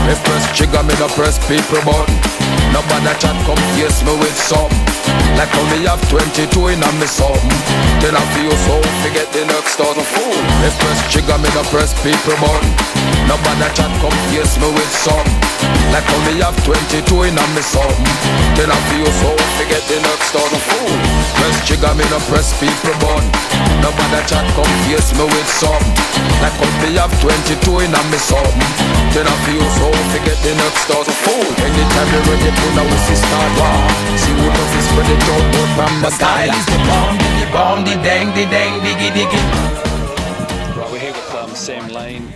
Me press trigger, me no press people button. Nobody chat come face me with something. Like how me have 22 in a me something. Then I feel so forget the next thousand fool. Me press trigger, me no press people button. Nobody chat come face me with something. Like how me have 22 in a me something. Then I feel so forget the next thousand fool. Press trigger, me no press people button. Nobody chat come face me with something. Like how me have 22 in a me something. Then I feel so forget the next thousand fool. Anytime you ready to know we see start war. See who knows is spread it out from the style is the bomb, the dang, diggy diggy. Right, we're here with Sam Lane,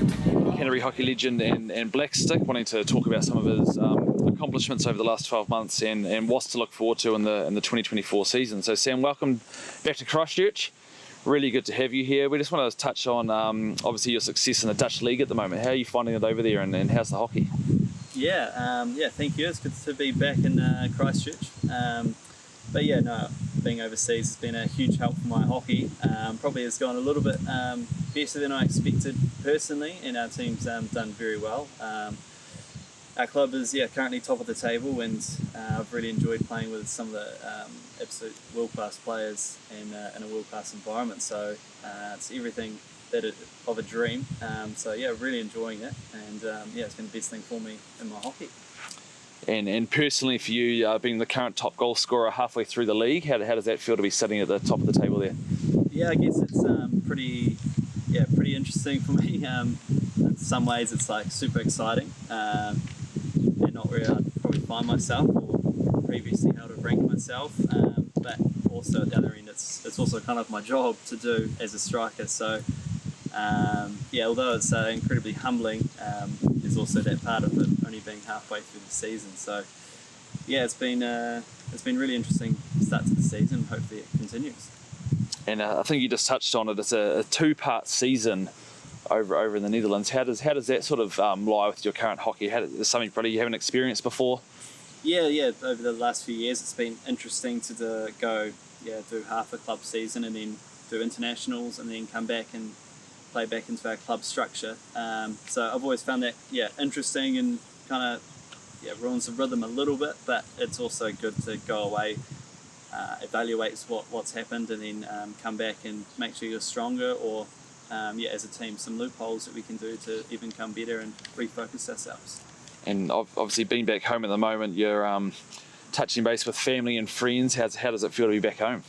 Canterbury Hockey legend and Blackstick, wanting to talk about some of his accomplishments over the last 12 months and what's to look forward to in the 2024 season. So Sam, welcome back to Christchurch. Really good to have you here. We just want to touch on obviously your success in the Dutch League at the moment. How are you finding it over there and how's the hockey? Yeah, thank you. It's good to be back in Christchurch. But yeah, no, being overseas has been a huge help for my hockey. Probably has gone a little bit better than I expected personally, and our team's done very well. Our club is currently top of the table, and I've really enjoyed playing with some of the absolute world-class players in a world-class environment. So it's everything of a dream. So yeah, really enjoying it, and it's been the best thing for me in my hockey. And personally for you, being the current top goal scorer halfway through the league, how does that feel to be sitting at the top of the table there? Yeah, I guess it's pretty interesting for me. In some ways it's like super exciting, and not where I'd probably find myself or previously how to rank myself, but also at the other end it's also kind of my job to do as a striker. So although it's incredibly humbling, there's also that part of it only being halfway through the season. So yeah, it's been really interesting start to the season. Hopefully it continues. And I think you just touched on it. It's a two-part season over in the Netherlands. How does that sort of lie with your current hockey? Is something probably you haven't experienced before? Yeah. Over the last few years, it's been interesting to do half a club season and then do internationals and then come back and play back into our club structure. So I've always found that interesting and kind of ruins the rhythm a little bit, but it's also good to go away, evaluate what's happened, and then come back and make sure you're stronger, or as a team, some loopholes that we can do to even come better and refocus ourselves. And obviously being back home at the moment, you're touching base with family and friends. How does it feel to be back home?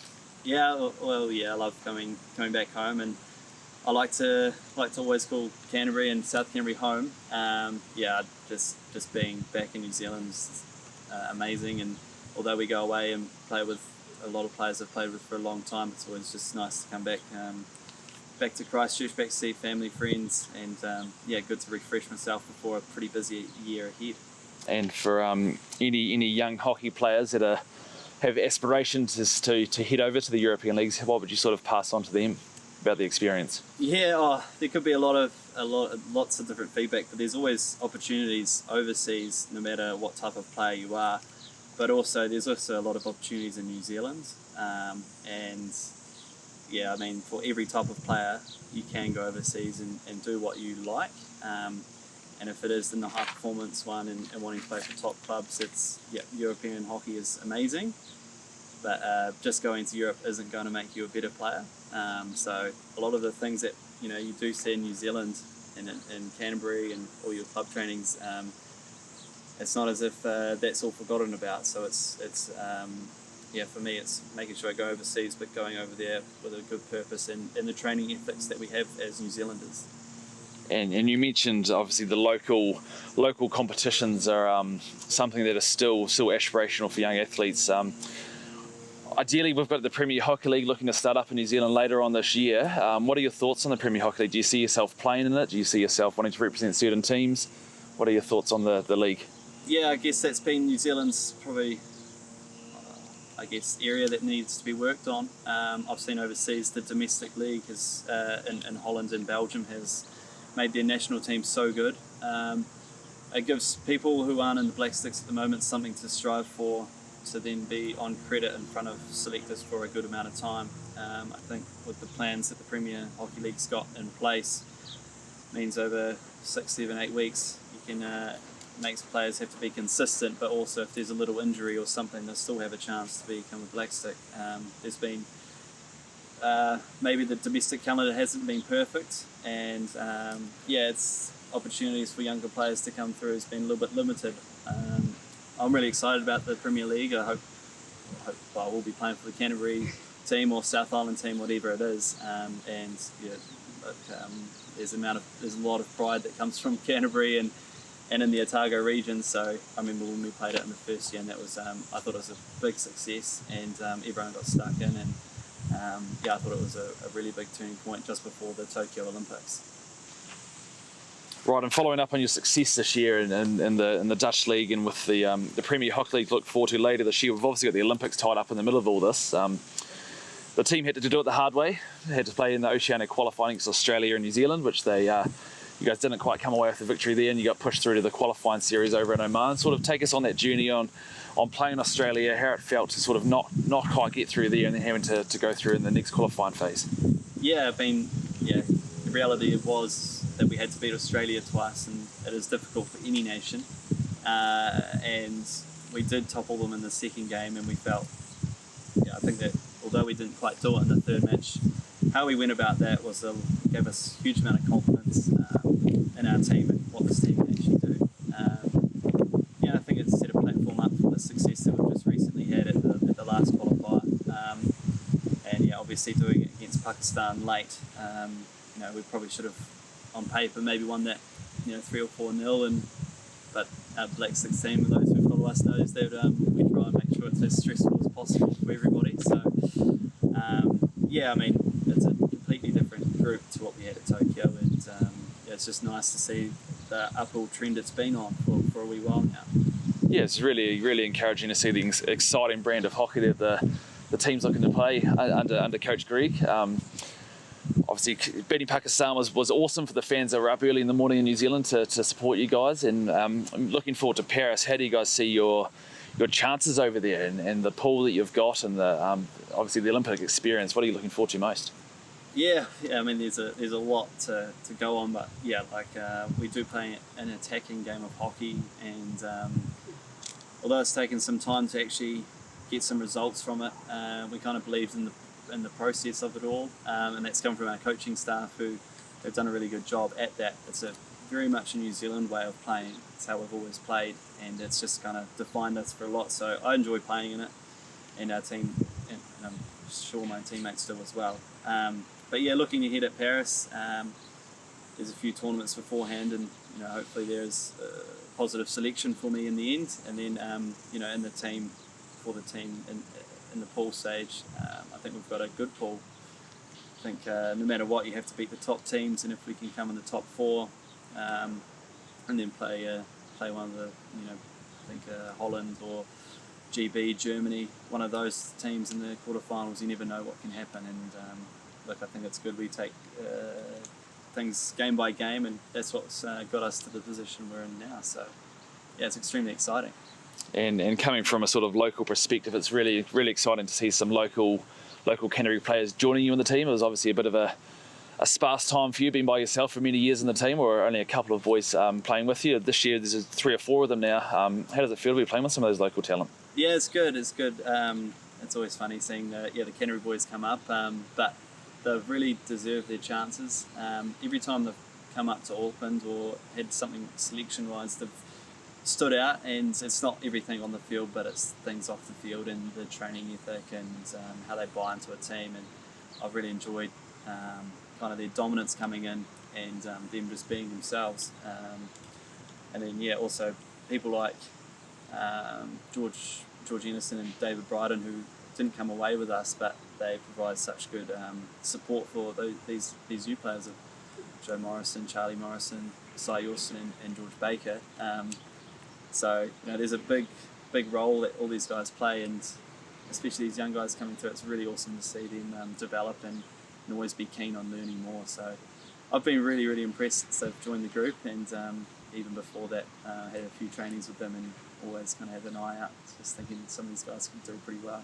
Yeah, I love coming back home, and I like to always call Canterbury and South Canterbury home. Just being back in New Zealand is amazing, and although we go away and play with a lot of players I've played with for a long time, it's always just nice to come back to Christchurch, back to see family, friends, and good to refresh myself before a pretty busy year ahead. And for any young hockey players that have aspirations to head over to the European leagues, what would you sort of pass on to them about the experience? Yeah, there could be lots of different feedback, but there's always opportunities overseas, no matter what type of player you are. But also, there's also a lot of opportunities in New Zealand, for every type of player, you can go overseas and do what you like. And if it is in the high performance one and wanting to play for top clubs, European hockey is amazing. But just going to Europe isn't going to make you a better player. So a lot of the things that you do see in New Zealand and in Canterbury and all your club trainings, it's not as if that's all forgotten about. So it's for me, it's making sure I go overseas, but going over there with a good purpose and the training ethics that we have as New Zealanders. And you mentioned obviously the local competitions are something that is still aspirational for young athletes. Ideally, we've got the Premier Hockey League looking to start up in New Zealand later on this year. What are your thoughts on the Premier Hockey League? Do you see yourself playing in it? Do you see yourself wanting to represent certain teams? What are your thoughts on the league? Yeah, I guess that's been New Zealand's probably area that needs to be worked on. I've seen overseas the domestic league has in Holland and Belgium has made their national team so good. It gives people who aren't in the Black Sticks at the moment something to strive for, to then be on credit in front of selectors for a good amount of time. I think with the plans that the Premier Hockey League's got in place, means over 6, 7, 8 weeks you can makes players have to be consistent, but also if there's a little injury or something, they still have a chance to become a black stick. There's been maybe the domestic calendar hasn't been perfect, and it's opportunities for younger players to come through has been a little bit limited. I'm really excited about the Premier League. I hope we'll be playing for the Canterbury team or South Island team, whatever it is. There's a lot of pride that comes from Canterbury and in the Otago region. So I remember when we played it in the first year, and that was I thought it was a big success, and everyone got stuck in, and I thought it was a really big turning point just before the Tokyo Olympics. Right, and following up on your success this year in the Dutch League and with the Premier Hockey League to look forward to later this year, we've obviously got the Olympics tied up in the middle of all this. The team had to do it the hard way. They had to play in the Oceania qualifying against Australia and New Zealand, which you guys didn't quite come away with the victory there, and you got pushed through to the qualifying series over in Oman. Sort of take us on that journey on playing Australia, how it felt to sort of not quite get through there and then having to go through in the next qualifying phase. The reality was that we had to beat Australia twice, and it is difficult for any nation. And we did topple them in the second game, and we felt, I think that although we didn't quite do it in the third match, how we went about that was gave us a huge amount of confidence in our team and what this team can actually do. I think it's set a platform up for the success that we've just recently had at the last qualifier. Obviously doing it against Pakistan late, we probably should have, on paper, maybe won that 3 or 4-0, but our Black Six team, those who follow us knows that we try and make sure it's as stressful as possible for everybody. So it's a completely different group to what we had at Tokyo, and it's just nice to see the uphill trend it's been on for a wee while now. Yeah, it's really, really encouraging to see the exciting brand of hockey that the team's looking to play under Coach Greg. Obviously, beating Pakistan was awesome for the fans that were up early in the morning in New Zealand to support you guys, and I'm looking forward to Paris. How do you guys see your chances over there and the pool that you've got and obviously the Olympic experience? What are you looking forward to most? There's a lot to go on, but we do play an attacking game of hockey, and although it's taken some time to actually get some results from it, we kind of believed in the process of it all, and that's come from our coaching staff who have done a really good job at that. It's very much a New Zealand way of playing. It's how we've always played, and it's just kind of defined us for a lot. So I enjoy playing in it, and our team, and I'm sure my teammates do as well. Looking ahead at Paris, there's a few tournaments beforehand, and hopefully there's a positive selection for me in the end, and then in the team in the pool stage, I think we've got a good pool. I think no matter what, you have to beat the top teams, and if we can come in the top 4, and then play one of the, Holland or GB, Germany, one of those teams in the quarterfinals, you never know what can happen. And I think it's good we take things game by game, and that's what's got us to the position we're in now. So it's extremely exciting. And coming from a sort of local perspective, it's really, really exciting to see some local Canterbury players joining you in the team. It was obviously a bit of a sparse time for you, being by yourself for many years in the team, or only a couple of boys playing with you. This year there's 3 or 4 of them now. How does it feel to be playing with some of those local talent? Yeah, it's good. It's always funny seeing the Canterbury boys come up, but they've really deserved their chances. Every time they've come up to Auckland or had something selection-wise, they've stood out, and it's not everything on the field, but it's things off the field and the training ethic and how they buy into a team. And I've really enjoyed kind of their dominance coming in, and them just being themselves. And then also people like George Anderson and David Bryden, who didn't come away with us, but they provide such good support for these new players of Joe Morrison, Charlie Morrison, Cy Yorston and George Baker. So there's a big role that all these guys play, and especially these young guys coming through. It's really awesome to see them develop and always be keen on learning more. So I've been really, really impressed since they've joined the group, and even before that, had a few trainings with them, and always kind of had an eye out, just thinking some of these guys can do pretty well.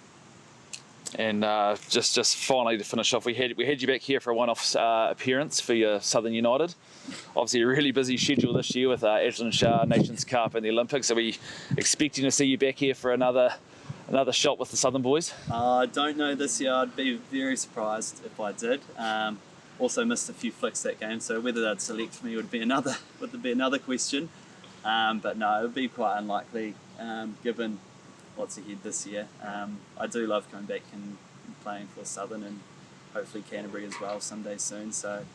And just finally to finish off, we had you back here for a one-off appearance for your Southern United. Obviously a really busy schedule this year with Ashland Shah, Nations Cup and the Olympics. Are we expecting to see you back here for another shot with the Southern boys? I don't know this year. I'd be very surprised if I did. Also missed a few flicks that game, so whether they'd select me would be another question. But no, it would be quite unlikely given what's ahead this year. I do love coming back and playing for Southern and hopefully Canterbury as well someday soon. So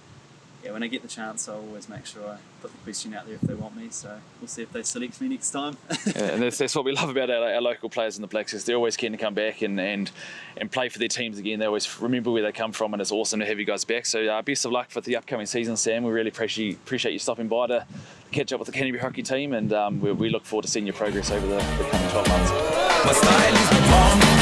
yeah, when I get the chance, I'll always make sure I put the question out there if they want me. So we'll see if they select me next time. And that's what we love about our local players in the Blacks, is they're always keen to come back and play for their teams again. They always remember where they come from, and it's awesome to have you guys back. So best of luck for the upcoming season, Sam. We really appreciate you stopping by to catch up with the Canterbury Hockey team, and we look forward to seeing your progress over the coming 12 months. My style is the bomb.